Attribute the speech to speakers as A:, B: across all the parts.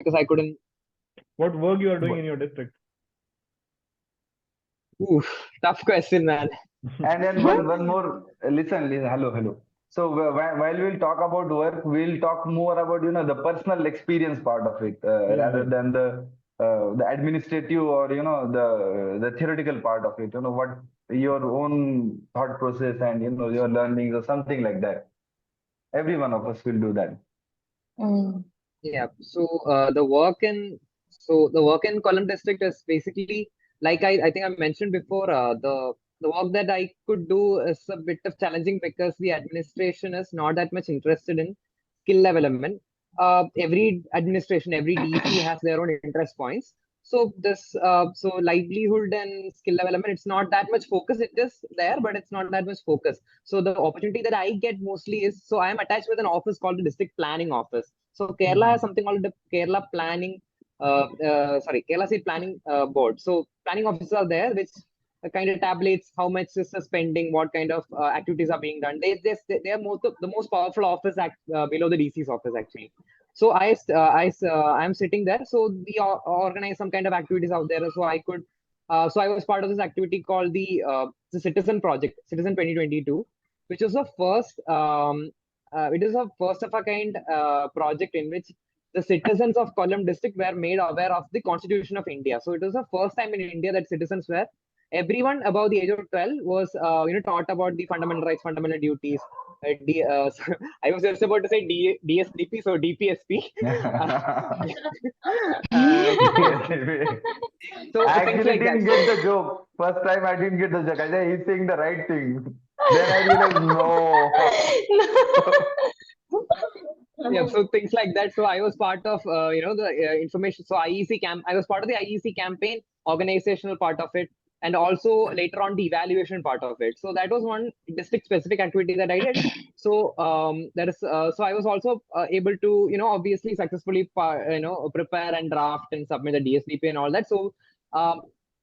A: because I couldn't.
B: What work you are doing
C: But-
B: in your district?
A: Oof, tough question, man.
C: And then one more. Listen. Hello. So while we'll talk about work, we'll talk more about the personal experience part of it rather than the administrative or the theoretical part of it. What your own thought process and your learnings or something like that. Every one of us will do that.
D: Mm.
A: Yeah. So the work in Kollam district is basically like I think I mentioned before. The work that I could do is a bit of challenging because the administration is not that much interested in skill development. Every administration, every DC has their own interest points. So livelihood and skill development, it's not that much focus. It is there, but it's not that much focus. So the opportunity that I get mostly is, so I am attached with an office called the district planning office. So Kerala has something called the Kerala State Planning Board. So planning officers are there, which kind of tabulates how much is the spending, what kind of activities are being done. They are the most powerful office below the DC's office actually. So I'm sitting there. So we organize some kind of activities out there. So I was part of this activity called the Citizen Project, Citizen 2022, which was the first. It is a first of a kind project in which the citizens of Kollam district were made aware of the Constitution of India. So it was the first time in India that citizens were, everyone above the age of 12 was taught about the fundamental rights, fundamental duties. I was just about to say DSDP, so DPSP. Uh, so
C: I
A: things
C: actually
A: like that.
C: didn't get the joke. First time I didn't get the joke. I said he's saying the right thing. Then I realized no.
A: Yeah, so things like that. So I was part of the information. So I was part of the IEC campaign, organizational part of it, and also later on the evaluation part of it. So that was one district specific activity that I did. So so I was also able to obviously successfully prepare and draft and submit the DSDP and all that. Um,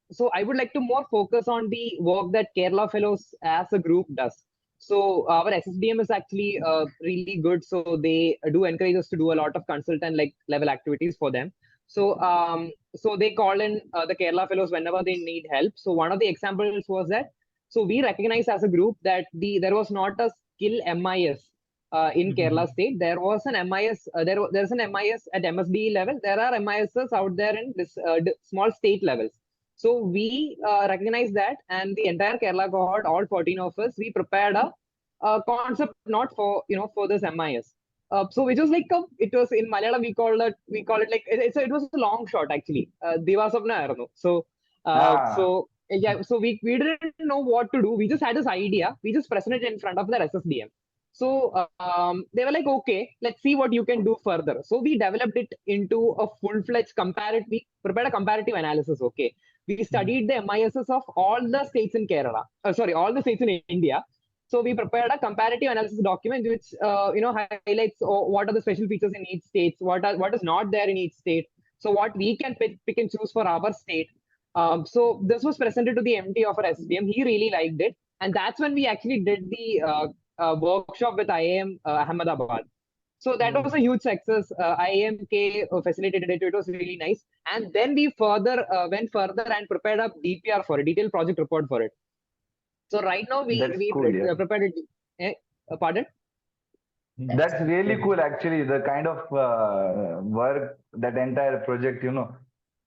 A: so I would like to more focus on the work that Kerala Fellows as a group does. So our SSDM is actually really good. So they do encourage us to do a lot of consultant like level activities for them. So they call in the Kerala Fellows whenever they need help. So one of the examples was that, so we recognize as a group that there was not a skill MIS in Kerala state. There was an MIS. There's an MIS at MSD level. There are MISs out there in this small state levels. So we recognize that, and the entire Kerala cohort, all 14 of us, we prepared a concept not for this MIS. So which was it was in Malayalam we call it like it was a long shot actually. Divasapna Arano.
C: Ah,
A: So we didn't know what to do. We just had this idea. We just presented it in front of the SSDM. So they were like, okay, let's see what you can do further. So we developed it into a full-fledged comparative. We prepared a comparative analysis. Okay, we studied the MISs of all the states in Kerala. All the states in India. So we prepared a comparative analysis document which highlights what are the special features in each state, what is not there in each state. So what we can pick and choose for our state. So this was presented to the MD of our SDM. He really liked it, and that's when we actually did the workshop with IIM Ahmedabad. So that was a huge success. IIMK facilitated it. It was really nice. And then we went further and prepared a DPR for it, detailed project report for it. So right now
C: that's cool. Yeah,
A: prepared it. Pardon?
C: that's really cool. Actually, the kind of work, that entire project,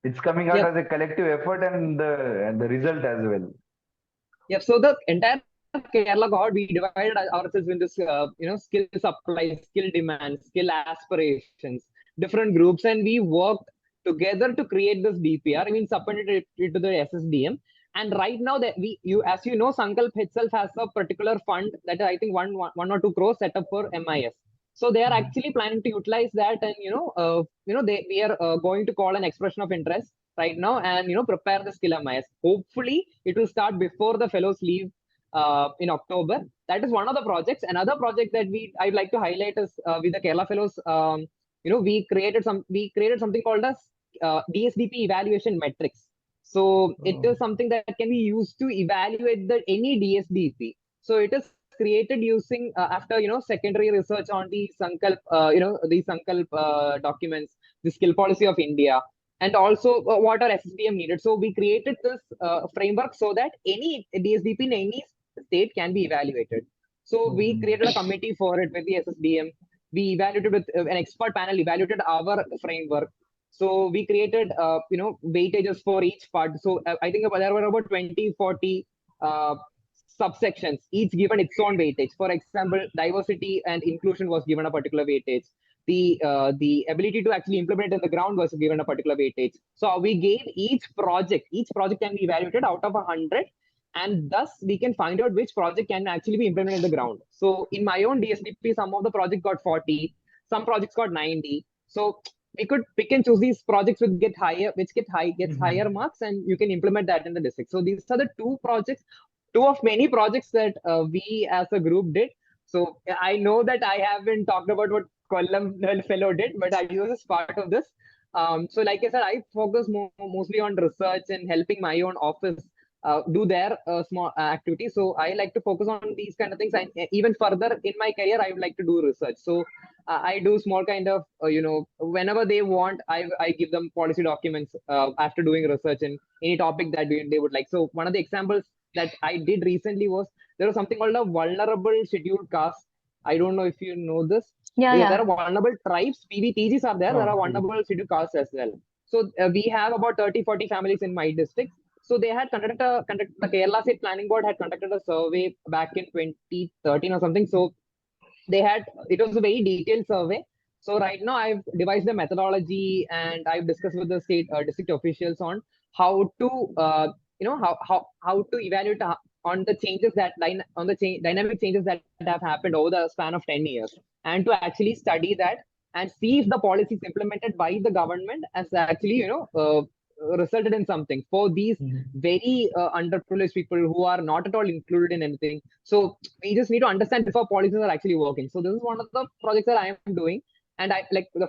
C: it's coming out
A: Yep.
C: as a collective effort and the result as well.
A: Yep. So the entire Kerala cohort, we divided ourselves in this, skill supply, skill demand, skill aspirations, different groups, and we worked together to create this DPR. I mean, submitted it to the SSDM. And right now that as you know, Sankalp itself has a particular fund that I think one or two crores set up for MIS. So they are actually planning to utilize that, and we are going to call an expression of interest right now, and prepare the skill MIS. Hopefully, it will start before the fellows leave in October. That is one of the projects. Another project that I'd like to highlight is with the Kerala fellows. We created something called as DSDP evaluation metrics. So it is something that can be used to evaluate any DSDP. So it is created using after secondary research on the Sankalp documents. the skill policy of India, and also what our SSDM needed. So we created this framework so that any DSDP in any state can be evaluated. So we created a committee for it with the SSDM. We evaluated with an expert panel, evaluated our framework. So we created, weightages for each part. So I think there were about 20, 40 subsections, each given its own weightage. For example, diversity and inclusion was given a particular weightage. The ability to actually implement in the ground was given a particular weightage. So we gave each project can be evaluated out of 100, and thus we can find out which project can actually be implemented in the ground. So in my own DSDP, some of the projects got 40, some projects got 90. So we could pick and choose these projects which gets higher marks, and you can implement that in the district. So these are the two of many projects that we as a group did. So I know that I haven't talked about what Kollam fellow did, but I was as part of this. So like I said, I focus mostly on research and helping my own office do their small activities. So I like to focus on these kind of things. And even further in my career, I would like to do research. So I do small kind of, whenever they want, I give them policy documents after doing research in any topic that they would like. So one of the examples that I did recently was there was something called a vulnerable scheduled caste. I don't know if you know this. There are vulnerable tribes. PVTGs are there. There are vulnerable scheduled castes as well. So we have about 30, 40 families in my district. So they had the Kerala State Planning Board had conducted a survey back in 2013 or something. So it was a very detailed survey. So right now I've devised a methodology, and I've discussed with the state district officials on how to how to evaluate on the changes dynamic changes that have happened over the span of 10 years, and to actually study that and see if the policies implemented by the government has actually resulted in something for these very underprivileged people who are not at all included in anything. So we just need to understand if our policies are actually working. So this is one of the projects that I am doing. And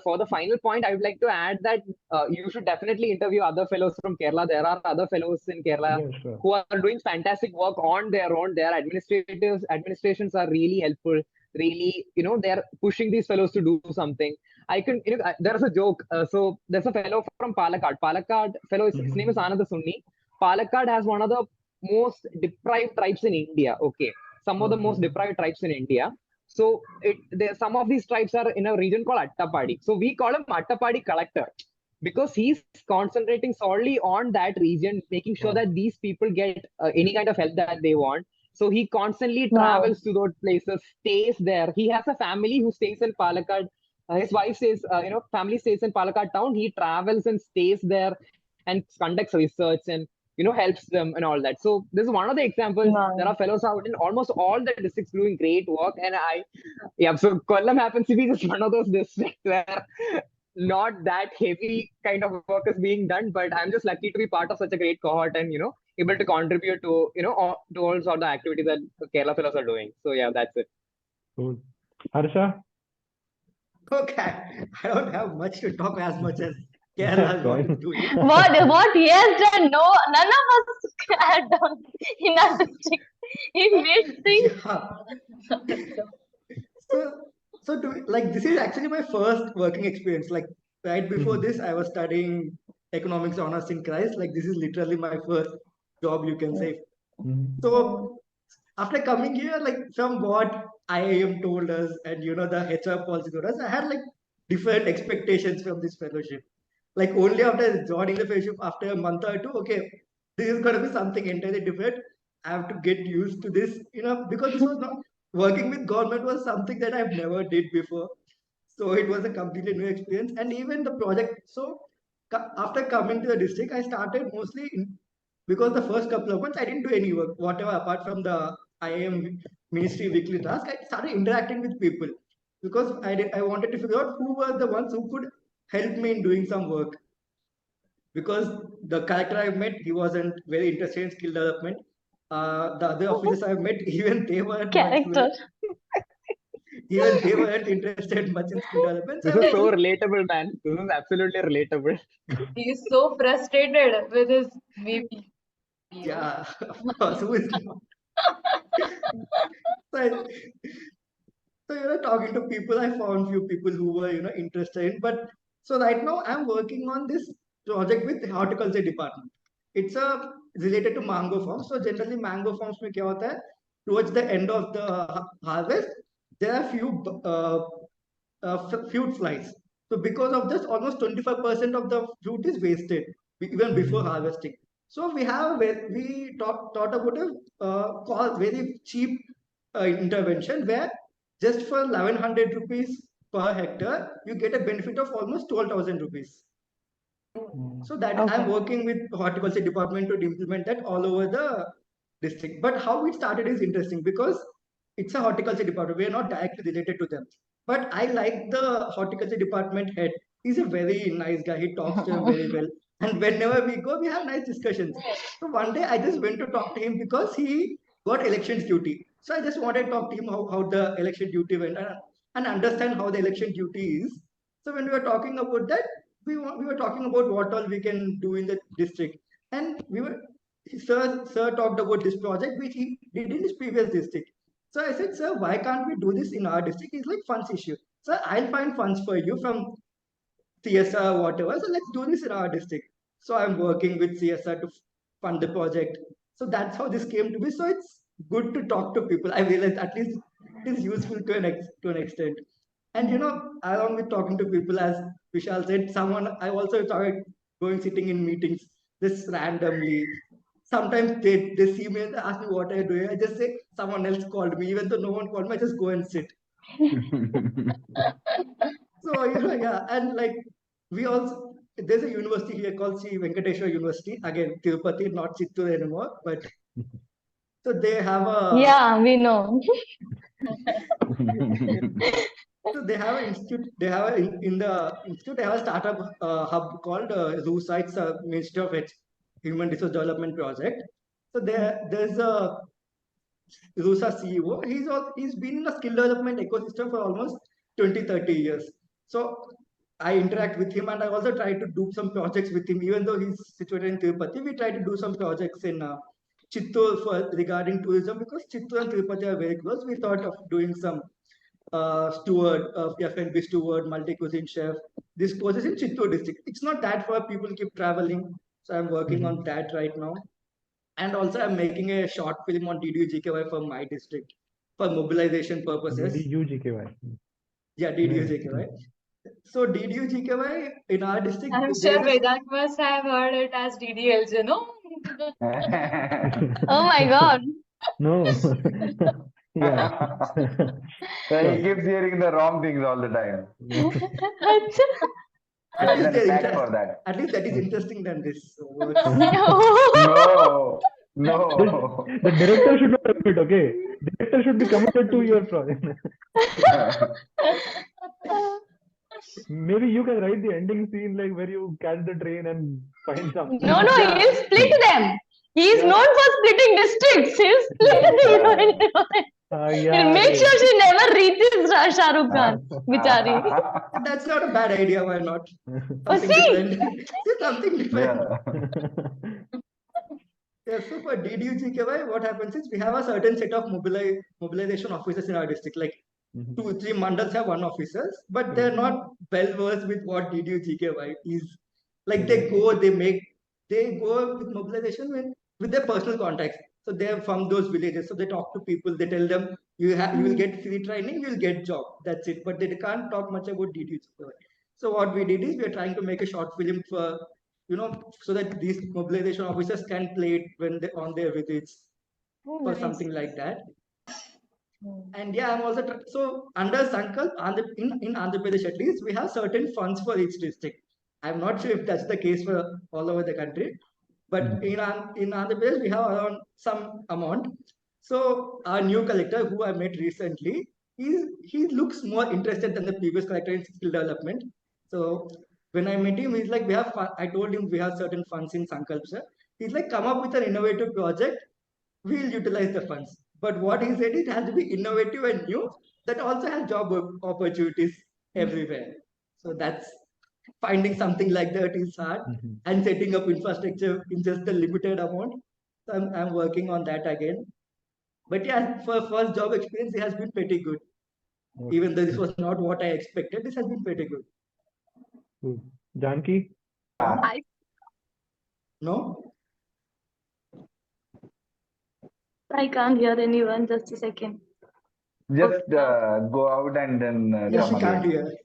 A: for the final point, I would like to add that you should definitely interview other fellows from Kerala. There are other fellows in Kerala who are doing fantastic work on their own. Their administrations are really helpful. Really, they're pushing these fellows to do something. There's a joke. So there's a fellow from Palakkad. His name is Ananda Sunni. Palakkad has one of the most deprived tribes in India. Okay. Some of the most deprived tribes in India. So some of these tribes are in a region called Attapadi. So we call him Attapadi collector because he's concentrating solely on that region, making sure that these people get any kind of help that they want. So he constantly travels to those places, stays there. He has a family who stays in Palakkad. His wife says, family stays in Palakkad town. He travels and stays there and conducts research and, helps them and all that. So this is one of the examples. There are fellows out in almost all the districts doing great work. And so Kollam happens to be just one of those districts where not that heavy kind of work is being done, but I'm just lucky to be part of such a great cohort and, able to contribute to, to all sorts of activities that Kerala fellows are doing. So yeah, that's it.
B: Cool. Harsha?
D: Okay, I don't have much to talk as much as Kerala wanted to.
E: What he has done, none of us had done in our district. He made things.
D: This is actually my first working experience. Like right before this, I was studying economics honors in Christ. Like this is literally my first job, you can say. So after coming here, like from what IIM told us and the HR policy told us, I had like different expectations from this fellowship. Like only after joining the fellowship after a month or two, okay, this is going to be something entirely different. I have to get used to this, because this was not working with government was something that I've never did before. So it was a completely new experience. And even the project. So after coming to the district, I started mostly because the first couple of months I didn't do any work, whatever apart from the IIM ministry weekly task. I started interacting with people because I wanted to figure out who were the ones who could help me in doing some work. Because the character I met, he wasn't very interested in skill development. The other officers I've met, even they weren't interested much in skill development.
A: This is so relatable, man. This is absolutely relatable.
E: He is so frustrated with his baby.
D: Yeah, of course. Who is not? So, talking to people, I found few people who were, interested in, but So right now I'm working on this project with the horticulture department. It's related to mango farms. So generally mango farms में क्या होता है? Towards the end of the harvest, there are fruit flies. So because of this, almost 25% of the fruit is wasted even before harvesting. So we thought about a very cheap intervention where just for 1100 rupees per hectare, you get a benefit of almost 12,000 rupees. So that I'm working with horticulture department to implement that all over the district. But how it started is interesting because it's a horticulture department. We are not directly related to them. But I like the horticulture department head. He's a very nice guy. He talks to them very well. And whenever we go, we have nice discussions. So one day I just went to talk to him because he got elections duty. So I just wanted to talk to him how the election duty went and understand how the election duty is. So when we were talking about that, we were talking about what all we can do in the district. And sir talked about this project which he did in his previous district. So I said, sir, why can't we do this in our district? He's like, funds issue. So I'll find funds for you from CSR, whatever. So let's do this in our district. So I'm working with CSR to fund the project. So that's how this came to be. So it's good to talk to people. I realize at least it is useful to an extent. And along with talking to people, as Vishal said, I also started going sitting in meetings just randomly. Sometimes they see me and they ask me what I do. I just say someone else called me, even though no one called me. I just go and sit. So yeah, and like there's a university here called Sri Venkateshwar University. Again, Tirupati, not Chittur anymore, but so they have a
E: we know.
D: So they have an institute. They have in the institute they have a startup hub called ZooSite's Ministry of Human Resource Development project. So there's a Rusa CEO. He's been in the skill development ecosystem for almost 20-30 years. So I interact with him and I also try to do some projects with him. Even though he's situated in Tirupati, we try to do some projects in Chittor regarding tourism because Chittor and Tirupati are very close. We thought of doing some F&B steward, multi-cuisine chef. This course is in Chittor district. It's not that far. People keep traveling. So I'm working on that right now. And also I'm making a short film on DDU-GKY for my district for mobilization purposes.
B: DDU-GKY.
D: Yeah, DDU-GKY. So DDU-GKY in our district.
F: I'm sure Vedant must have heard it as DDLJ, no?
E: Oh my God.
B: No. Yeah.
C: So he keeps hearing the wrong things all the time.
D: At least,
C: There's an attack for that.
D: at least that is interesting than this.
C: No.
B: The director should not have it, okay? Director should be committed to your project. Maybe you can write the ending scene like where you catch the train and find something.
E: No, he'll split them. He's known for splitting districts. He'll split the heroine. He'll make sure she never reaches Shah Rukh Khan. Bichari.
D: That's not a bad idea. Why not? Something different. Yeah, so for DDU-GKY, what happens is we have a certain set of mobilization officers in our district. Like 2-3 mandals have one officers, but they're not well versed with what DDU-GKY is. Like they go with mobilization with their personal contacts. So they're from those villages. So they talk to people. They tell them you will get free training, you'll get job. That's it. But they can't talk much about DDU-GKY. So what we did is we are trying to make a short film for so that these mobilization officers can play it when they on their visits or something like that. And yeah, I'm also so under Sankalp, in Andhra Pradesh at least, we have certain funds for each district. I'm not sure if that's the case for all over the country, but in Andhra Pradesh we have around some amount. So our new collector, who I met recently, he looks more interested than the previous collector in skill development. So when I met him, he's like, I told him we have certain funds in Sankalp, sir. He's like, come up with an innovative project, we'll utilize the funds. But what he said, it has to be innovative and new that also has job opportunities everywhere. So that's finding something like that is hard and setting up infrastructure in just a limited amount. So I'm working on that again. But yeah, for first job experience, it has been pretty good. Even though this was not what I expected, this has been pretty good.
B: Cool. Janki?
E: I
D: No?
E: I can't hear anyone. Just a second.
C: Just go out and then
D: Yeah,
C: come
D: she can't
C: again.
D: hear.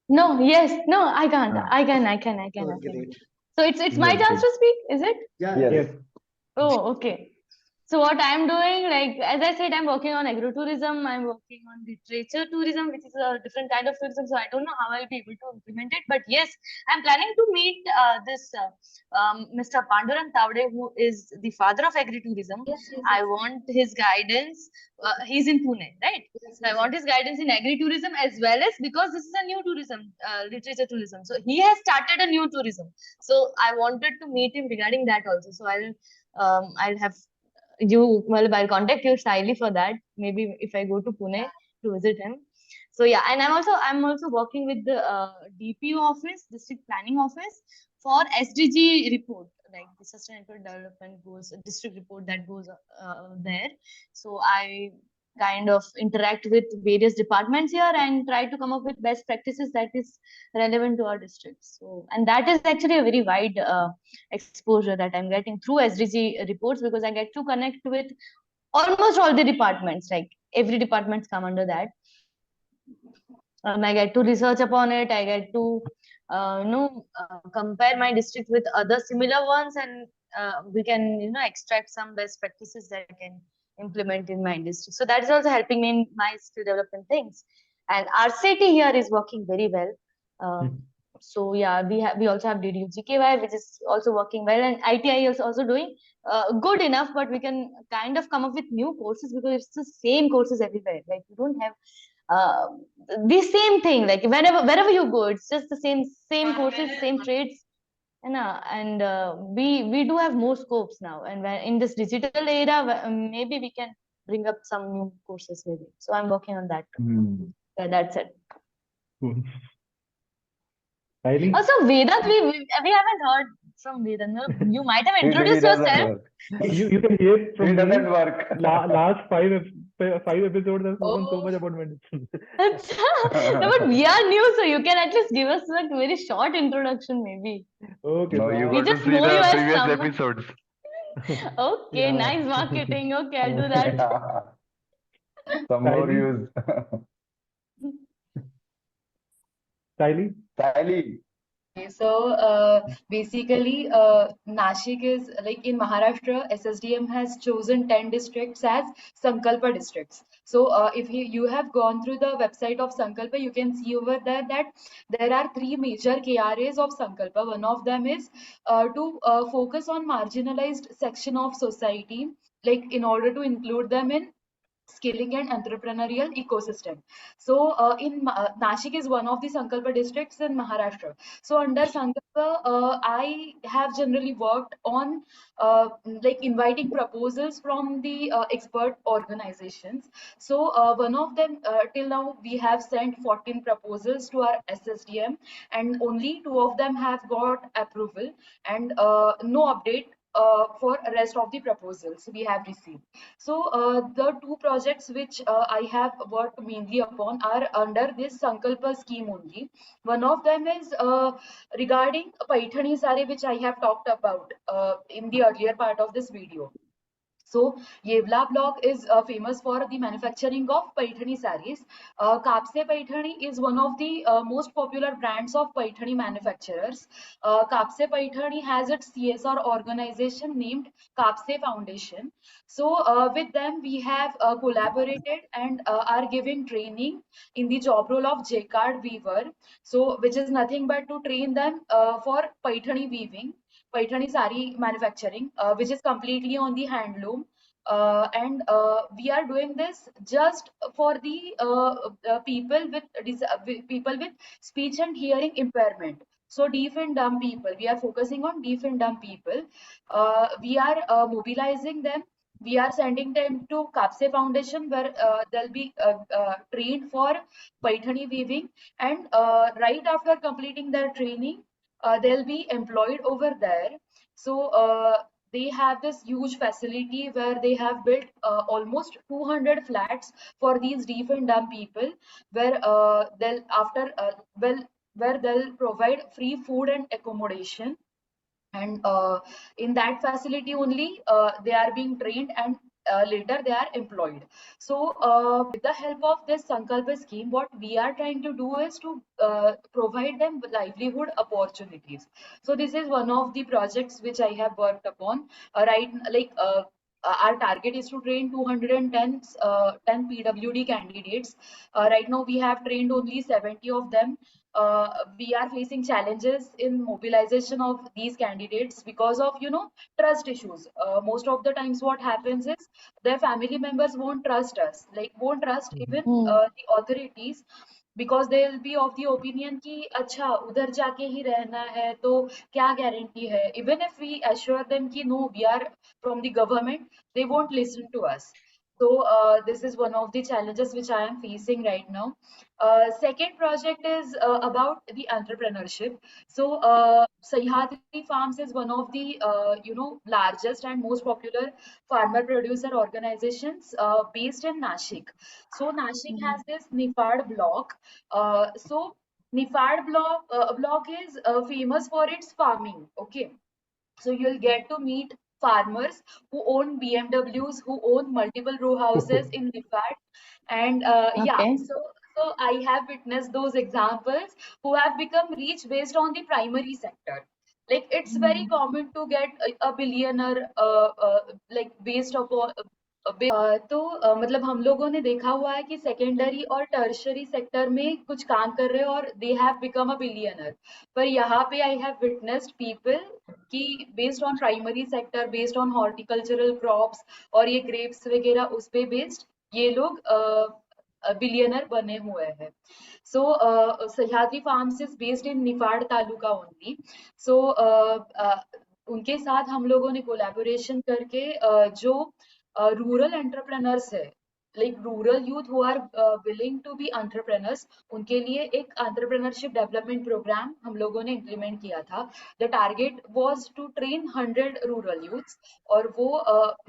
E: No, yes, no, I can't.
C: Ah.
E: I can.
D: Oh, great.
E: So it's my
C: Good,
E: chance
C: good.
E: to speak, is it?
D: Yeah.
C: Yes.
B: Yes.
E: Oh, okay. So what I'm doing, like as I said, I'm working on agro-tourism. I'm working on literature tourism, which is a different kind of tourism. So I don't know how I'll be able to implement it. But yes, I'm planning to meet this Mr. Panduran Tavde, who is the father of agri-tourism. I want his guidance. He's in Pune, right? So I want his guidance in agri-tourism as well as because this is a new tourism, literature tourism. So he has started a new tourism. So I wanted to meet him regarding that also. So I'll have you, well, I'll contact you shyly for that. Maybe if I go to Pune to visit him. So yeah, and I'm also working with the DPO office, district planning office, for SDG report, like the sustainable development goals, district report that goes there. So I kind of interact with various departments here and try to come up with best practices that is relevant to our district. So, and that is actually a very wide exposure that I'm getting through SDG reports, because I get to connect with almost all the departments, like every department's come under that. I get to research upon it. I get to compare my district with other similar ones, and we can extract some best practices that I can implement in my district. So that is also helping me in my skill development things. And RCT here is working very well. So yeah, we also have DDUGKY, which is also working well, and ITI is also doing good enough. But we can kind of come up with new courses, because it's the same courses everywhere. Like we don't have the same thing. Like wherever you go, it's just the same courses, same trades, and we do have more scopes now. And when in this digital era, maybe we can bring up some new courses maybe. So I'm working on that. Yeah, that's it.
B: Cool. Kylie?
E: Also, Vedant, we haven't heard from Vedant. No? You might have introduced yourself.
B: You can hear from
C: It
B: me.
C: doesn't work.
B: Last five episodes I've spoken so much about medicine.
E: No, but we are new, so you can at least give us like very short introduction, maybe.
B: Okay.
C: No,
B: so
C: you
E: We
C: got to
E: just
C: see
E: know you
C: the
E: as
C: previous
E: someone.
C: episodes.
E: Okay,
B: Yeah.
E: nice marketing. Okay, I'll do that.
C: Some more
B: Kylie?
C: use.
B: Kylie?
C: Kylie.
F: Okay, so basically, Nashik is like in Maharashtra, SSDM has chosen 10 districts as Sankalpa districts. So if you have gone through the website of Sankalpa, you can see over there that there are three major KRAs of Sankalpa. One of them is to focus on marginalized section of society, like in order to include them in skilling and entrepreneurial ecosystem. So Nashik is one of the Sankalpa districts in Maharashtra. So under Sankalpa, I have generally worked on like inviting proposals from the expert organizations. So one of them, till now we have sent 14 proposals to our SSDM, and only two of them have got approval, and no update for rest of the proposals we have received. So the two projects which I have worked mainly upon are under this Sankalpa scheme only. One of them is regarding Paithani Sari, which I have talked about in the earlier part of this video. So Yevla block is famous for the manufacturing of Paithani saris. Kapse Paithani is one of the most popular brands of Paithani manufacturers. Kapse Paithani has its CSR organization named Kapse Foundation. So with them we have collaborated and are giving training in the job role of J-card weaver. So which is nothing but to train them for Paithani weaving. Paithani sari manufacturing, which is completely on the handloom. And we are doing this just for the people with speech and hearing impairment. So deaf and dumb people, we are focusing on deaf and dumb people. We are mobilizing them. We are sending them to Kapse Foundation, where they'll be trained for Paithani weaving, and right after completing their training, they'll be employed over there. So they have this huge facility where they have built almost 200 flats for these deaf and dumb people, where they'll after well where they'll provide free food and accommodation, and in that facility only they are being trained, and later they are employed. So with the help of this Sankalpa scheme, what we are trying to do is to provide them with livelihood opportunities. So this is one of the projects which I have worked upon. Right, like our target is to train 210 10 PWD candidates. Right now we have trained only 70 of them. We are facing challenges in mobilization of these candidates because of, you know, trust issues. Most of the times what happens is their family members won't trust us, like won't trust even the authorities, because they will be of the opinion कि अच्छा उधर जाके ही रहना है तो क्या guarantee है. Even if we assure them कि no, we are from the government, they won't listen to us. So this is one of the challenges which I am facing right now. Second project is about the entrepreneurship. So Sahyadri Farms is one of the you know, largest and most popular farmer producer organizations based in Nashik. So Nashik has this Nifad block. So Nifad block is famous for its farming. Okay, so you'll get to meet farmers who own BMWs, who own multiple row houses in Nifad. And yeah,
E: Okay.
F: so I have witnessed those examples who have become rich based on the primary sector. Like it's very common to get a billionaire like based upon तो मतलब हम लोगों ने देखा हुआ है कि secondary और टर्शरी सेक्टर में कुछ काम कर रहे हैं और they have become a billionaire. पर यहाँ पे आई हैव विटनेस्ड पीपल कि based on primary sector, based on horticultural crops और ये ग्रेप्स वगैरह उस पे बेस्ड ये लोग बिलियनर बने हुए हैं. So Sahyadri Farms is based in Nifad taluka only. So उनके साथ हम लोगों ने कोलैबोरेशन करके जो रूरल एंटरप्रेनर्स है, like rural youth who are willing to be entrepreneurs, उनके लिए एक एंटरप्रेनरशिप डेवलपमेंट प्रोग्राम हम लोगों ने इम्प्लीमेंट किया था. The target was to train 100 rural youths, और वो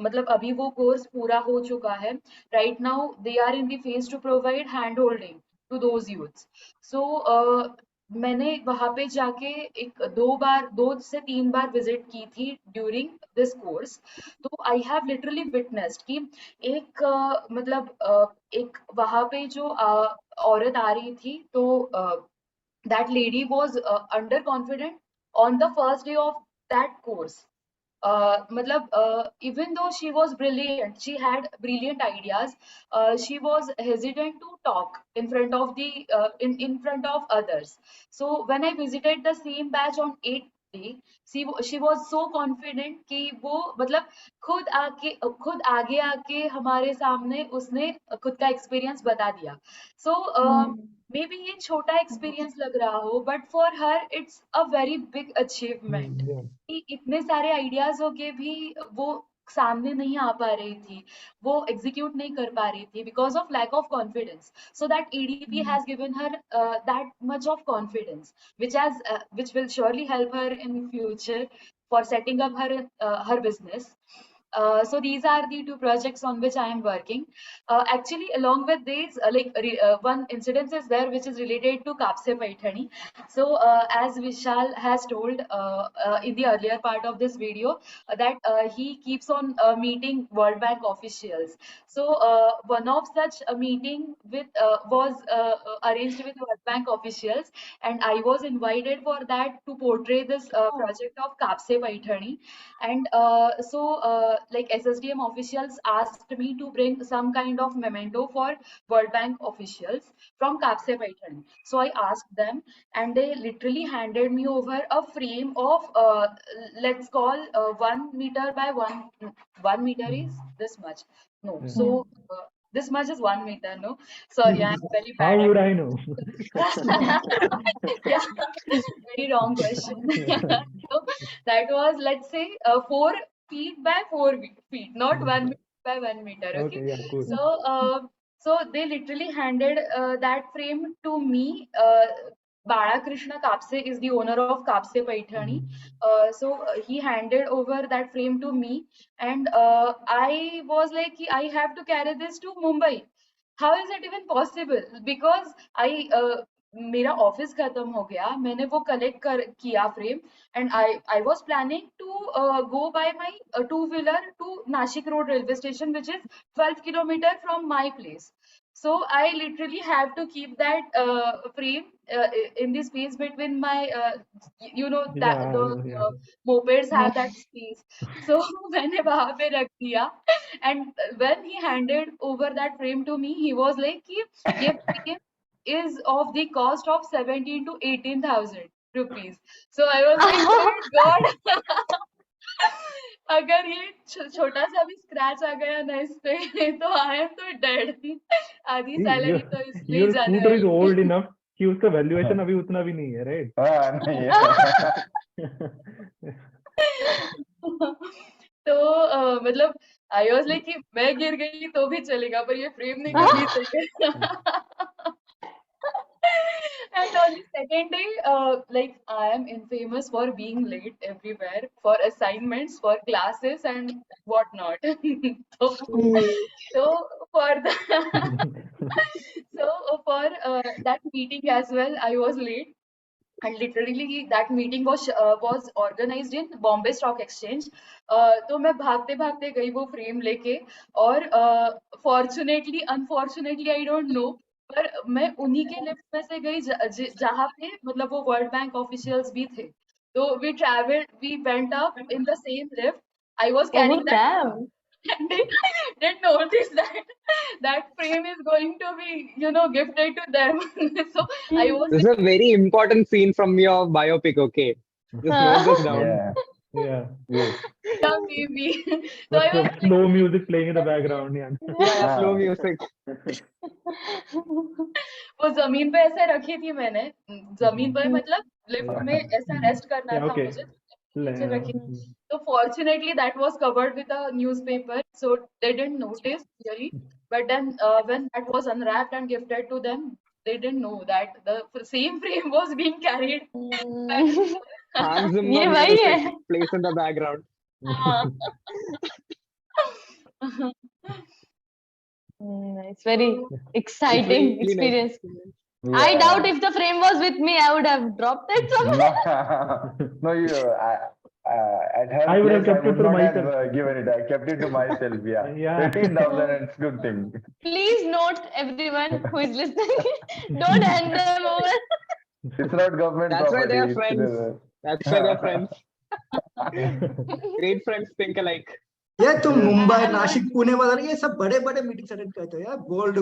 F: मतलब अभी वो कोर्स पूरा हो चुका है. Right now they are in the phase to provide hand holding to those youths. So मैंने वहां पे जाके एक 2 से 3 बार विजिट की थी ड्यूरिंग दिस कोर्स. तो आई हैव लिटरली विटनेस्ड कि एक मतलब एक वहां पे जो औरत आ रही थी, तो that lady was underconfident on the first day of that course. मतलब even though she was brilliant, she had brilliant ideas, she was hesitant to talk in front of the in front of others. So when I visited the same batch on 8th day, she was so confident कि वो मतलब खुद आगे आके हमारे सामने उसने खुद का एक्सपीरियंस बता दिया. So मे बी ये छोटा एक्सपीरियंस लग रहा हो, but for her it's a very big achievement कि इतने सारे आइडियाज होके भी वो सामने नहीं आ पा रही थी, वो एग्जीक्यूट नहीं कर पा रही थी because of lack of confidence. So that EDP has given her that much of confidence which will surely help her in future for setting up her business. So these are the 2 projects on which I am working. Actually, along with these, one incident is there which is related to Kapse Paithani. So as Vishal has told in the earlier part of this video, that he keeps on meeting World Bank officials. So one of such a meeting was arranged with World Bank officials, and I was invited for that to portray this project of Kapse Paithani. And so like SSDM officials asked me to bring some kind of memento for World Bank officials from Kapse Paithani. So I asked them, and they literally handed me over a frame of let's call 1 meter by 1 meter is this much. No, so this much is 1 meter. No, sorry, I'm very bad.
B: How would I know?
F: Yeah, very wrong question. So that was, let's say, 4 feet by 4 feet, not 1 meter by 1 meter. Okay,
B: yeah, cool.
F: So they literally handed that frame to me. Bala Krishna Kapse is the owner of Kapse Paithani. So he handed over that frame to me, and I was like, I have to carry this to Mumbai. How is it even possible? Because I मेरा office खत्म हो गया, मैंने वो collect किया frame, and I was planning to go by my two wheeler to Nashik road railway station, which is 12 kilometer from my place. So I literally have to keep that frame in the space between my that the
B: Yeah.
F: mopeds have that space. So मैंने वहां पे रख दिया, and when he handed over that frame to me, he was like कि ये frame is of the cost of 17 to 18,000 rupees. So I was like, thank God. अगर ये छोटा सा भी स्क्रैच आ गया ना इस पे तो आई एम तो डेड। आधी सैलरी तो इसमें ही
B: Your
F: जाने
B: scooter is
F: वाली
B: old
F: है।
B: enough कि उसका वैल्यूएशन अभी उतना भी नहीं है, right?
C: नहीं है।
F: तो मतलब आई वाज लाइक कि मैं गिर गई तो भी चलेगा पर ये फ्रेम नहीं गिरनी चाहिए। And on the second day, like I am infamous for being late everywhere, for assignments, for classes, and whatnot. So for the for that meeting as well, I was late. And literally that meeting was organized in Bombay Stock Exchange. तो मैं भागते भागते गई वो frame लेके, और fortunately unfortunately I don't know, पर मैं उन्हीं के लिफ्ट में से गई जहाँ पे मतलब वो वर्ल्ड बैंक ऑफिशियल्स भी थे। तो we went up in the same lift, I was
E: Oh
F: carrying that,
E: damn!
F: and they didn't notice that that frame is going to be gifted to them. So I was
A: This is a very important scene from your biopic, okay? Just note this down.
C: Yeah.
B: Yeah.
C: Yes.
F: yeah, maybe. So
B: With
F: I was
B: some slow music playing in the background. Yeah.
A: Yeah, slow music.
F: वो जमीन पे ऐसे रखी थी मैंने, जमीन पर मतलब लिफ्ट में ऐसा रेस्ट करना
B: Yeah,
F: था
B: okay.
F: मुझे, नीचे रखी। तो fortunately that was covered with a newspaper, so they didn't notice really. But then when that was unwrapped and gifted to them, they didn't know that the same frame was being carried back and forth.
A: Hans
E: ये
A: Zimmer
E: वही है।
A: music plays in the background.
E: It's very exciting
A: really nice.
E: experience.
C: Yeah.
E: I doubt if the frame was with me, I would have dropped it somewhere.
C: No, at her
B: I would have
C: place,
B: kept
C: I
B: it
C: would
B: for
C: not
B: myself.
C: have given it. I kept it to myself. Yeah.
B: Yeah.
C: 13,000, it's good thing.
E: Please note, everyone who is listening, don't hand them over.
C: It's not government
A: That's why
C: property.
A: they are
C: it's,
A: friends. That's why they're friends. Great friends think alike.
D: ये तुम
C: Yes.
D: Mumbai, Nashik, Pune वाला ये सब बड़े बड़े meetings attend करते हो यार, वर्ल्ड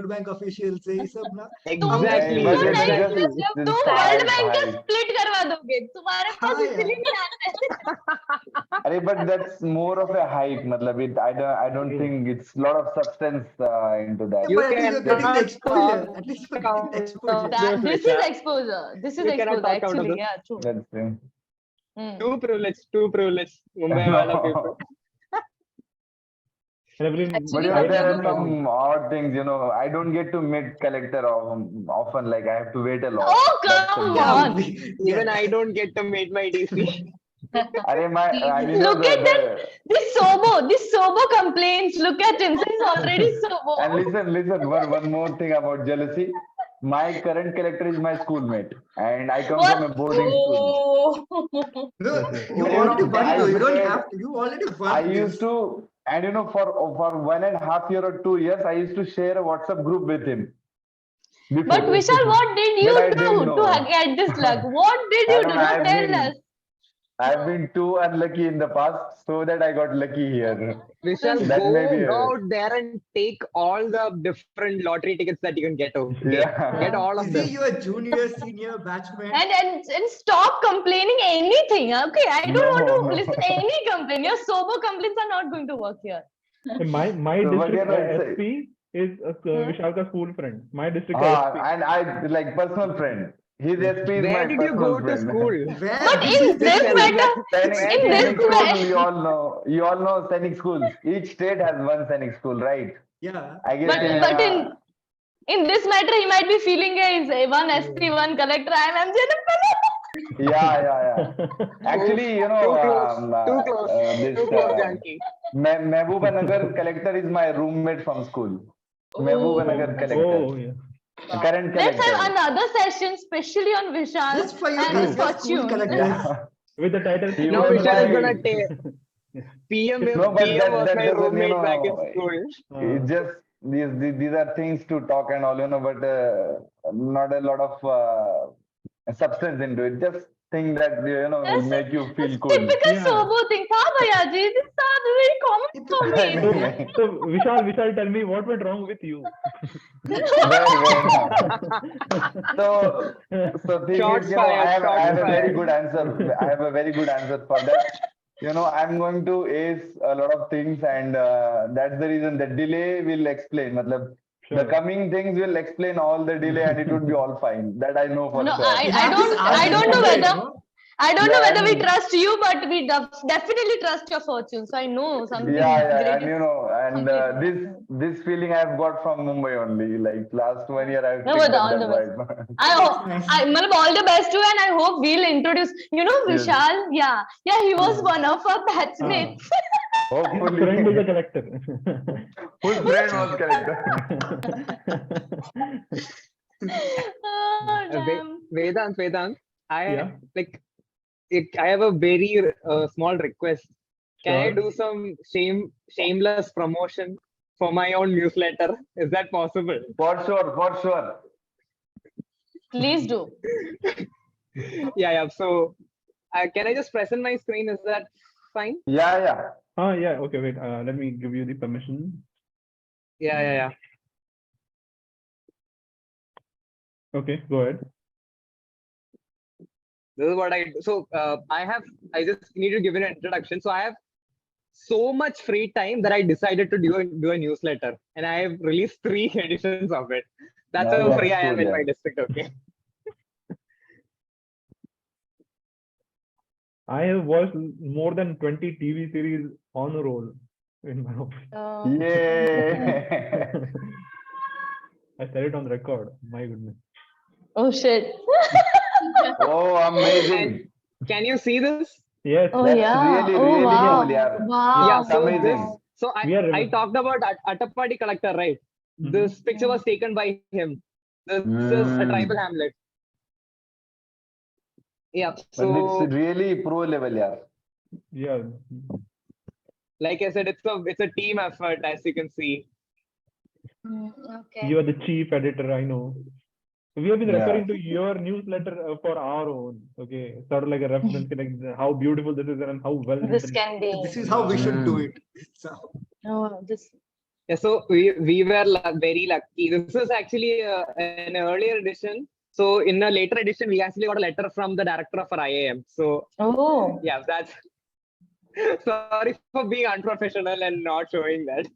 D: बैंक ऑफिशियल से ये सब ना।
A: Exactly.
C: But
F: तुम
C: it's
F: नहीं
C: just
F: मतलब
C: this
E: तुम
C: hype,
E: वर्ल्ड बैंक का
C: hype.
E: स्प्लिट करवा दोगे, तुम्हारे पास
D: हाँ
E: इसलिए
D: यार,
E: नहीं आते।
C: Arey, but that's more of a hype. Matlab it, I don't think it's a lot of substance into that.
A: You
D: but at least you're getting the
A: cannot
D: exposure.
A: talk
D: At least you're getting the
A: out
D: exposure.
A: of
E: This
A: this.
E: is exposure. This is
A: You cannot
E: exposure
A: talk out of
E: actually.
A: this.
E: Yeah, true.
C: That's true.
A: Too privileged. Mumbai wala people.
C: But
E: Actually,
C: there are
E: some
C: some odd things, I don't get to meet collector often. Like I have to wait a lot.
E: Oh,
C: That's
E: come
C: the
E: on.
A: Even I don't get to meet my DC.
C: Arey,
E: Look at that. This sobo complaints. Look at him. He's already sobo.
C: And listen, one more thing about jealousy. My current collector is my schoolmate, and I come from a boarding school.
F: Oh.
D: No, you
C: You
D: already
C: know,
D: won though. You don't
C: said-
D: have to. You already won.
C: I
D: this.
C: used to, and for 1.5 years or 2 years, I used to share a WhatsApp group with him. Before.
E: But Vishal, what did you
C: But I
E: do
C: didn't know.
E: to get this luck? What did you do?
C: I've
E: Tell
C: been-
E: us.
C: I've been too unlucky in the past, so that I got lucky here.
A: Vishal,
C: That may be
A: go
C: a-
A: out there and take all the different lottery tickets that you can get. Okay?
C: Yeah.
A: Get all of
D: Is
A: them.
D: he your junior, senior, batchmate?
E: And stop complaining anything. Okay, I don't want to
C: No.
E: listen any complaint. Your sober complaints are not going to work here.
B: My
C: So, but
B: district
C: it's
B: SP is Vishal ka school friend. My district SP.
C: And I like personal friend. His SP is my
A: Where did you
C: personal
A: go to
C: friend.
A: school?
D: Where
E: But
D: this
E: in
D: is
E: this
D: the-
E: matter,
C: Sainik
E: in this
C: school,
E: matter,
C: you all know Sainik schools. Each state has one Sainik school, right?
D: Yeah.
C: I guess
E: but in this matter, he might be feeling is one SP, one collector. I am MJ.
C: yeah. Actually,
A: Too close.
C: this
A: Too close, Janki.
C: Mehbooba Nagar collector is my roommate from school. Mehbooba Nagar collector.
B: Oh, yeah.
C: Current
E: Let's
C: collector.
E: have another session, especially on Vishal
D: Just for your
E: and
D: guys, school
E: Fortune.
D: collectors.
C: Yeah.
B: With the title.
C: He
A: Now
C: was
A: Vishal is gonna
C: like,
A: take PM.
C: no, but
A: PM was
C: that
A: my
C: doesn't,
A: roommate back in school.
C: it's just these are things to talk and all, but not a lot of substance into it. Just think that will
E: That's
C: make you feel
E: It's
C: good.
E: typical
B: Yeah.
E: Sobo thing. Haan, Bhaiya ji, this is very common for me.
B: So Vishal, tell me what went wrong with you?
C: Where? So thing
A: Shots
C: is,
A: fired,
C: I have
A: shots
C: a very
A: fired.
C: good answer. I have a very good answer for that. I'm going to ace a lot of things, and that's the reason the delay will explain. Matlab, the coming things will explain all the delay, and it would be all fine. That I know for
E: No,
C: sure.
E: I don't know whether we trust you, but we definitely trust your fortune. So I know something great.
C: And this feeling I've got from Mumbai only. Like last 1 year, I've
E: No,
C: picked
E: but
C: up
E: all
C: that
E: the best.
C: vibe.
E: I hope, matlab, all the best to you, and I hope we'll introduce. Vishal, yeah, he was one of our batchmates.
C: Hopefully,
B: Friend is a collector.
C: whose brain was correct?
E: Oh, damn.
A: Vedant,
B: Yeah.
A: I have a very small request. Can I
B: Sure.
A: do some shameless promotion for my own newsletter? Is that possible?
C: For sure.
E: Please do.
A: Yeah. So, can I just present my screen? Is that fine?
C: Yeah.
B: Yeah. Okay. Wait. Let me give you the permission.
A: Yeah.
B: Okay. Go ahead.
A: This is what I do. So I just need to give you an introduction. So I have so much free time that I decided to do a newsletter, and I have released 3 editions of it. That's how free I am in my district. Okay.
B: I have watched more than 20 TV series on a roll in my office.
C: Yeah.
B: I said it on record. My goodness.
E: Oh shit.
C: Oh, amazing.
A: Can you see this?
B: Yes.
E: Oh
C: That's
E: yeah.
C: really
E: wow.
C: cool, yeah.
E: Wow.
A: Yeah.
C: It's
A: So
C: amazing.
A: I talked about Attapadi collector, right? This picture was taken by him. This is a tribal hamlet. Yeah. So
C: But it's really pro level, yeah.
B: Yeah.
A: like I said, it's a team effort, as you can see.
E: Okay.
B: You are the chief editor, I know. We have been referring to your newsletter for our own. Okay, sort of like a reference, like how beautiful this is and how well
E: This
B: written.
E: can be.
D: This is how we should do it. So,
E: This.
A: Yeah, so we were very lucky. This is actually an earlier edition. So in a later edition, we actually got a letter from the director of our IIM. So yeah, that's sorry for being unprofessional and not showing that.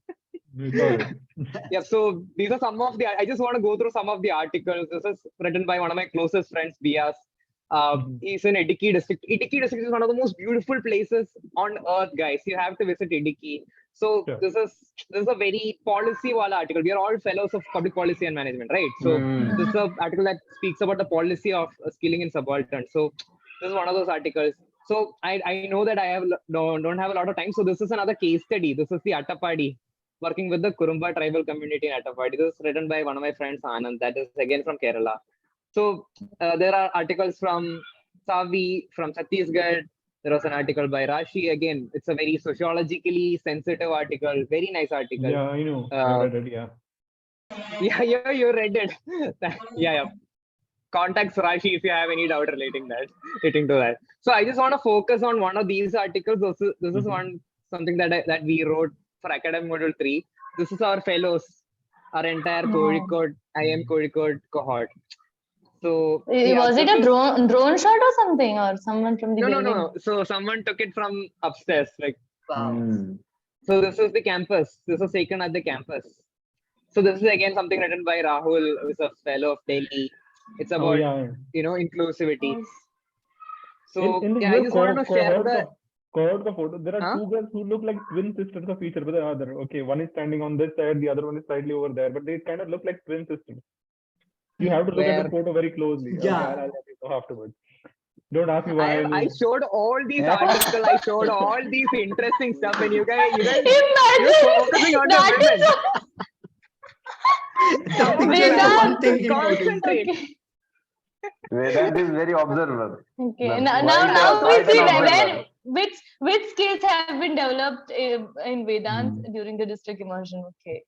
A: Yeah, so these are some of the. I just want to go through some of the articles. This is written by one of my closest friends, Bias. He's in Idiki district. Idiki district is one of the most beautiful places on earth, guys. You have to visit Idiki. So this is a very policy wala article. We are all fellows of public policy and management, right? So this is an article that speaks about the policy of skilling in subalterns. So this is one of those articles. So I know that I don't have a lot of time. So this is another case study. This is the Attapadi, working with the Kurumba tribal community in Attapadi. This is written by one of my friends, Anand. That is again from Kerala. So there are articles from Savi, from Chhattisgarh. There was an article by Rashi. Again, it's a very sociologically sensitive article. Very nice article.
B: Yeah, I know. I read it, yeah.
A: Yeah, you read it. Yeah. Contacts Rashi if you have any doubt relating to that. So I just want to focus on one of these articles. This is something that we wrote for academic module 3. This is our fellows, our entire Kozhikode, IIM Kozhikode cohort. So
E: was it a drone shot or something, or someone from the building?
A: No. So someone took it from upstairs. Like,
F: Wow.
A: So this is the campus. This was taken at the campus. So this is again something written by Rahul, who's a fellow of Delhi. It's about inclusivity. So I just wanted to share the
B: cohort of photo. There are 2 girls who look like twin sisters of each other. Okay, one is standing on this side, the other one is slightly over there, but they kind of look like twin sisters. You have to look at the photo very cllosely.
D: Yeah.
B: Okay, I'll let you know afterwards. Don't ask me why.
A: I showed all these articles. I showed all these interesting stuff, and you guys
E: Imagine
A: you're focusing on the women.
D: One thing he noticed.
A: Concentrate.
E: Okay.
C: Vedant is very observer.
E: Okay.
C: That's
E: Now we
C: quite
E: see
C: an
E: where
C: observer.
E: which skills have been developed in Vedant during the district immersion. Okay.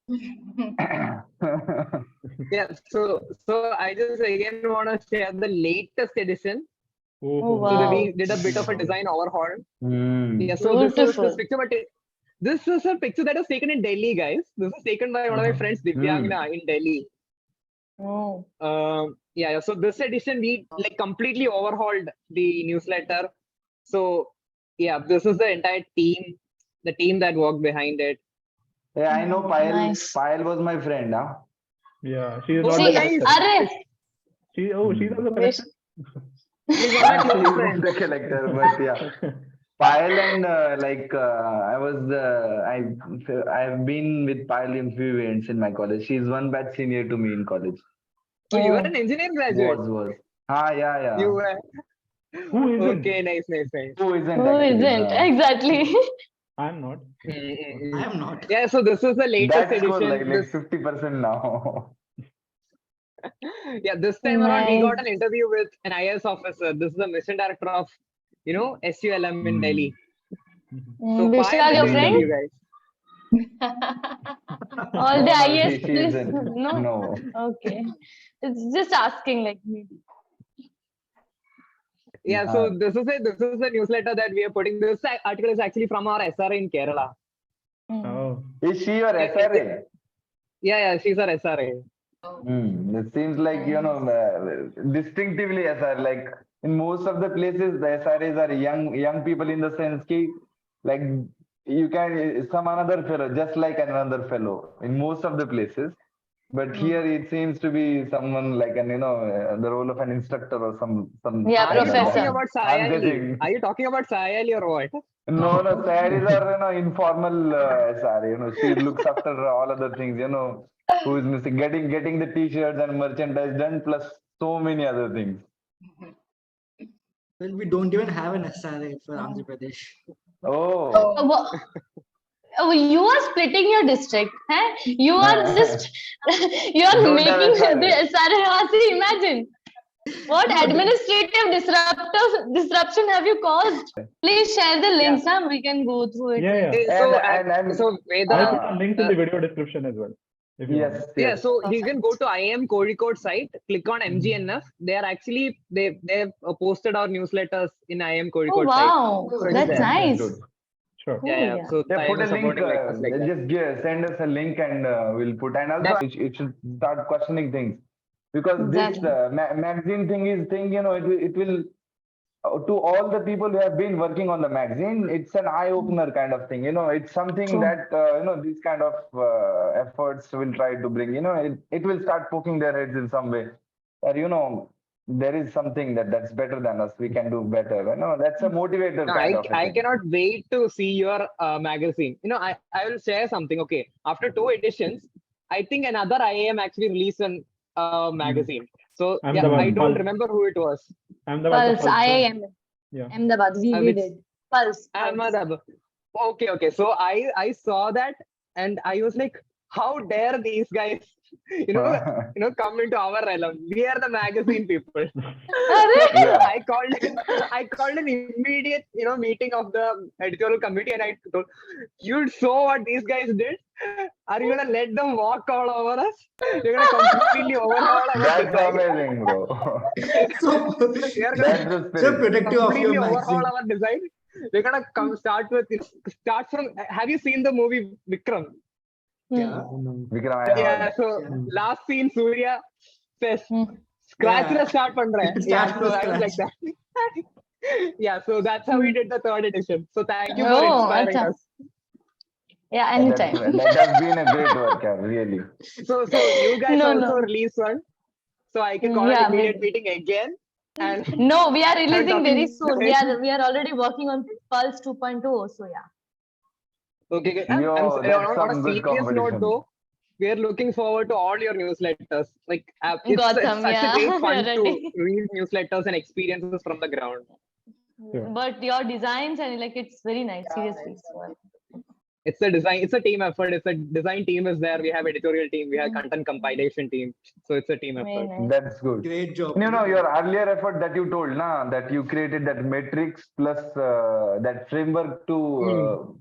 A: Yeah, so I just again want to share the latest edition.
E: Oh,
A: So
E: wow.
A: we did a bit of a design overhaul. Yeah, so
E: Beautiful.
A: this picture, but this is a picture that was taken in Delhi, guys. This was taken by one of my friends, Divyangna, in Delhi.
E: Oh.
A: Yeah. So this edition, we like completely overhauled the newsletter. So yeah, this is the entire team, the team that worked behind it.
C: Yeah, I know Payal.
E: Nice.
C: Payal was my friend, huh?
B: Yeah, she is
A: Oh,
B: not
E: See,
B: the
A: nice.
B: collector.
E: Arre,
B: She's also
E: Wish.
B: collector.
A: He's one of my
C: Actually,
A: close
C: he's
A: friends.
C: the collector, but yeah. Payal and I've been with Payal in few events in my college. She's one batch senior to me in college.
A: So you were an engineering graduate.
C: Was. Yeah.
A: You were.
B: Who isn't?
A: Okay, nice.
C: Who isn't
E: Who
C: actually?
E: isn't? Exactly.
B: I'm not.
D: I am not.
A: Yeah, so this is the latest
C: That's cool,
A: edition.
C: like 50% now.
A: Yeah, this time around we got
E: Nice.
A: an interview with an IAS officer. This is the mission director of, SULM in Delhi. So
E: Vishal,
A: Payal
E: your
A: did the
E: friend?
A: interview, guys.
E: All the
C: No,
E: IAS,
C: she
E: please.
C: isn't.
E: No.
C: No.
E: Okay. It's just asking, like maybe.
A: Yeah, so this is the newsletter that we are putting. This article is actually from our SRA in Kerala.
B: Oh.
C: Is she your SRA?
A: Yeah, she's our SRA.
C: It seems like, distinctively SR. Like in most of the places, the SRAs are young people in the sense ki, like you can some another fellow, just like another fellow in most of the places. But here it seems to be someone like the role of an instructor or some.
E: Yeah,
A: Are you talking
E: professor.
A: about
C: I'm
A: Sayali?
C: judging.
A: Are you talking about Sayali or what?
C: No, Sayaris are informal SRA. She looks after all other things. Who is missing, getting the t-shirts and merchandise done, plus so many other things.
D: Well, we don't even have an SRA for Andhra Pradesh.
C: Oh.
E: Oh, you are splitting your district. Huh? You are just you are
C: Don't have
E: making
C: SRA.
E: the SRA. See, imagine what administrative disruption have you caused? Please share the links. Huh? We can go through it.
B: Yeah.
A: So
B: I'll
A: Vedant,
B: put a link in the video description as well. If you want.
C: Yes.
A: yeah, so you can go to IIM Kozhikode site, click on MGNF. They are actually they've posted our newsletters in IIM
E: Oh
A: Kozhikode
E: wow,
A: site. So it's
E: that's
A: there.
E: nice.
B: Good. Sure.
E: Cool,
A: Yeah. So
C: Yeah,
A: IIM
C: put a
A: is
C: link.
A: supporting like us like that.
C: Just send us a link and we'll put. And also, it should start questioning things, because
E: Exactly.
C: this magazine thing, it will to all the people who have been working on the magazine, it's an eye opener kind of thing. It's something
E: True.
C: that these kind of efforts will try to bring. It will start poking their heads in some way. That there is something that's better than us. We can do better. That's a motivator kind of.
A: I cannot wait to see your magazine. I will share something. Okay, after 2 editions, I think another IIM actually released an magazine. So I don't remember who it was.
E: Pulse, IIM.
B: Yeah.
E: Ahmedabad, we did. Pulse.
A: Ahmedabad. Okay. So I saw that and I was like, how dare these guys, come into our realm? We are the magazine people. I called an immediate, meeting of the editorial committee, and I told, you saw what these guys did? Are you gonna let them walk all over us? You're gonna completely overhaul our
C: That's
A: design.
C: amazing, bro.
A: You're
C: That's
A: gonna
C: the
D: So
C: spirit.
D: protective of
A: completely
D: your
A: overhaul
D: magazine.
A: our design. We're gonna start from. Have you seen the movie Vikram?
D: Yeah.
C: Vikram, I
A: Yeah.
C: heard.
A: So last scene, Surya says, "Scratch
D: Yeah.
A: the start pon raha hai."
D: Start
A: Yeah.
D: from
A: So I was like
D: scratch.
A: that. Yeah. So that's how we did the 3rd edition. So thank you for
E: Oh,
A: inspiring
E: acha.
A: us.
E: Yeah, anytime.
C: That has been a great work, really.
A: So you guys
E: No,
A: also
E: no.
A: release one, so I can call
E: Yeah,
A: an immediate meeting again. And
E: No, we are releasing very
A: talking-
E: soon. We are already working on Pulse 2.0. So yeah.
A: okay. Good.
C: Yo, that's
A: On a
C: some good
A: serious note,
C: competition.
A: though, we are looking forward to all your newsletters. Like it's
E: Got
A: such
E: some,
A: a
E: yeah.
A: great fun to
E: Ready.
A: read newsletters and experiences from the ground.
B: Yeah.
E: But your designs and like it's very nice. Seriously. So,
A: It's a design, it's a team effort. It's a design team is there. We have editorial team, we have content compilation team. So it's a team effort.
E: Nice.
C: That's good.
D: Great job.
C: You know, your earlier effort that you told, na, that you created that matrix plus that framework to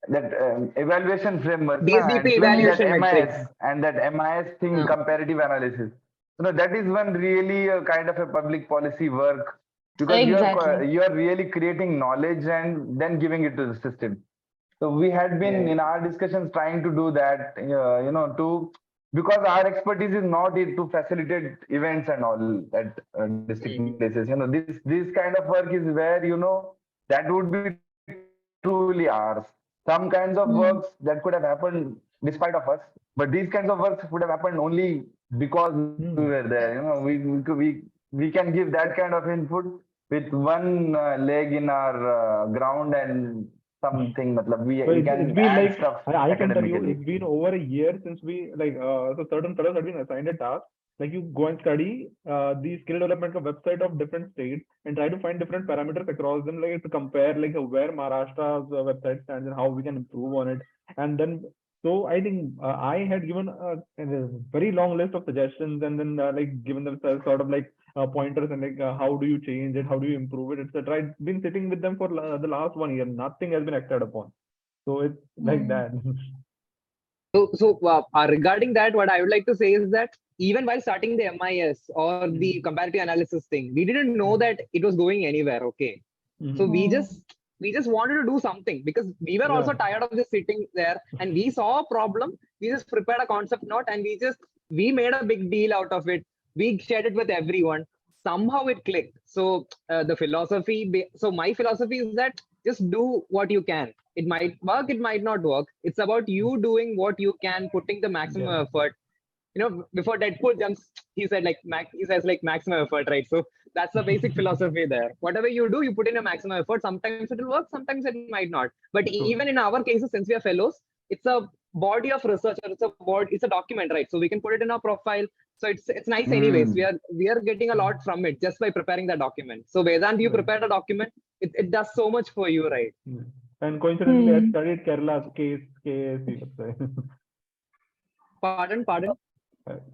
C: that evaluation framework, na, and
A: DSDP
C: plus
A: evaluation
C: that
A: metrics.
C: MIS and that MIS thing, comparative analysis. You know, that is one really a kind of a public policy work, because
E: Exactly.
C: you are really creating knowledge and then giving it to the system. So we had been in our discussions trying to do that, you know, to, because our expertise is not to facilitate events and all at district places. You know, this kind of work is where, you know, that would be truly ours. Some kinds of works that could have happened despite of us, but these kinds of works would have happened only because we were there. You know, we can give that kind of input with one leg in our ground and something. We can
B: It's been
C: add
B: like,
C: stuff
B: I can tell you,
C: academically.
B: it's been over a year since we so certain fellows have been assigned a task. Like, you go and study the skill development website of different states and try to find different parameters across them, like to compare like where Maharashtra's website stands and how we can improve on it. And then, so I think I had given a very long list of suggestions, and then like given them sort of like pointers and like how do you change it, how do you improve it, etc. I've been sitting with them for the last 1 year. Nothing has been acted upon. So it's like that.
A: So regarding that, what I would like to say is that even while starting the MIS or the comparative analysis thing, we didn't know that it was going anywhere. Okay. So we just wanted to do something, because we were also tired of just sitting there, and we saw a problem. We just prepared a concept note and we made a big deal out of it. We shared it with everyone. Somehow it clicked. So the philosophy, so my philosophy is that just do what you can. It might work, it might not work. It's about you doing what you can, putting the maximum effort. You know, before Deadpool jumps, he says like maximum effort, right? So that's the basic philosophy there. Whatever you do, you put in a maximum effort. Sometimes it will work, sometimes it might not. But even in our cases, since we are fellows, it's a body of research, or it's a document, right? So we can put it in our profile. So it's nice anyways. We are getting a lot from it just by preparing the document. So Vedant, you prepared a document, it does so much for you, right?
B: And coincidentally, I studied Kerala's KSC.
A: Pardon?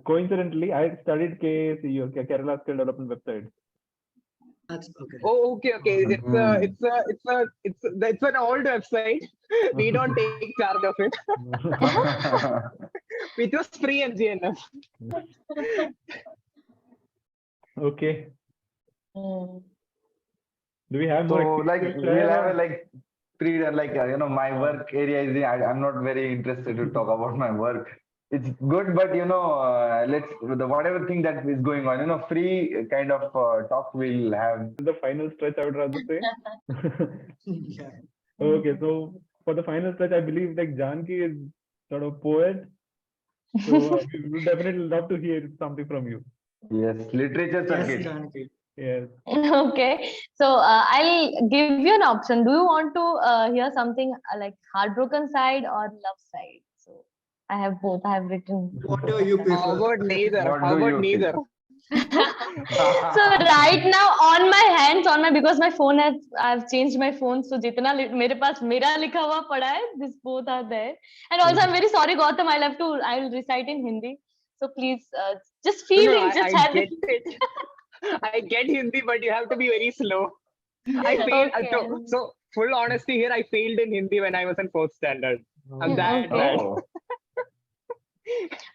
B: Coincidentally, I studied KSC, Kerala Skill Development Website.
D: That's okay.
A: Oh, okay. It's an old website. We don't take charge of it. It was free MGNF.
B: Okay. Do we have
C: So
B: more?
C: like we'll have a like you know, my work area is I'm not very interested to talk about my work. It's good, but you know, whatever thing that is going on, you know, free kind of talk we'll have.
B: The final stretch, I would rather say.
D: Yeah.
B: Okay, so for the final stretch, I believe like Janki is sort of poet. So we would definitely love to hear something from you.
C: Yes, literature circuit.
D: Yes, Janaki.
B: Yes.
E: Okay, so I'll give you an option. Do you want to hear something like heartbroken side or love side? So I have both. I have written.
D: Whatever you prefer.
A: How about neither?
C: What
A: How
C: do
A: about
C: you
A: neither?
E: So right now on my hands, because my phone I've changed my phone, so jitna mere paas mera likha hua pada hai, this both are there. And also I'm very sorry, Gautam, I'll recite in Hindi. So please just feel it, just have
A: get it. I get Hindi, but you have to be very slow. I failed.
E: Okay.
A: So full honesty here, I failed in Hindi when I was in 4th standard. I'm that bad.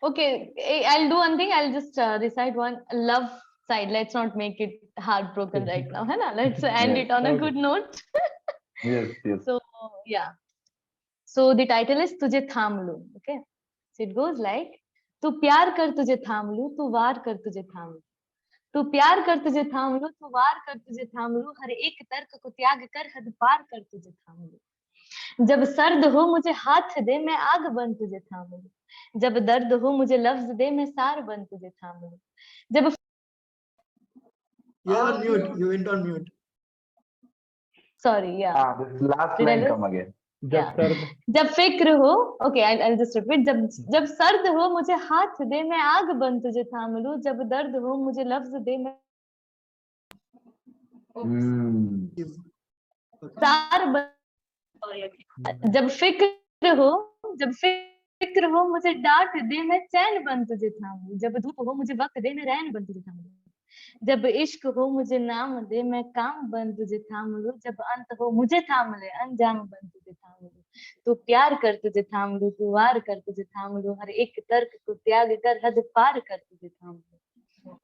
E: Okay, I'll do one thing. I'll just recite one love side. Let's not make it heartbroken right now. Hai na? Let's end it on a good note.
C: Yes.
E: So yeah. So the title is Tujhe Tham Lu. Okay. So it goes like, Tu pyar kar tujhe tham lu, tu waar kar tujhe tham lu. तू प्यार कर तुझे थाम लूं, तू वार कर तुझे थाम लूं, हर एक तर्क को त्याग कर हद पार कर तुझे थाम लूं. जब सर्द हो मुझे हाथ दे, मैं आग बन तुझे थाम लूं. जब दर्द हो मुझे लफ्ज दे, मैं सार बन तुझे थाम लूं. जब
D: You're on mute. You went on mute.
E: Sorry, yeah.
C: This last line come again.
E: जब फिक्र हो, okay, I'll just repeat. जब सर्द हो मुझे हाथ दे, मैं आग बन तुझे थाम लूं. जब दर्द हो मुझे लफ्ज दे, मैं सार बन जब फिक्र हो मुझे डांट दे, मैं चैन बन तुझे थामूं। जब धूप हो मुझे वक्त दे, मैं रैन बन तुझे थामूं। जब इश्क हो मुझे नाम दे, मैं काम बन तुझे थाम लूं। जब अंत हो मुझे थाम ले, अंजाम बन तुझे थाम लूं। तू प्यार कर तुझे थाम लूं, तू वार कर तुझे थाम लूं। हर एक तर्क को त्याग कर हद पार कर तुझे थाम लूं।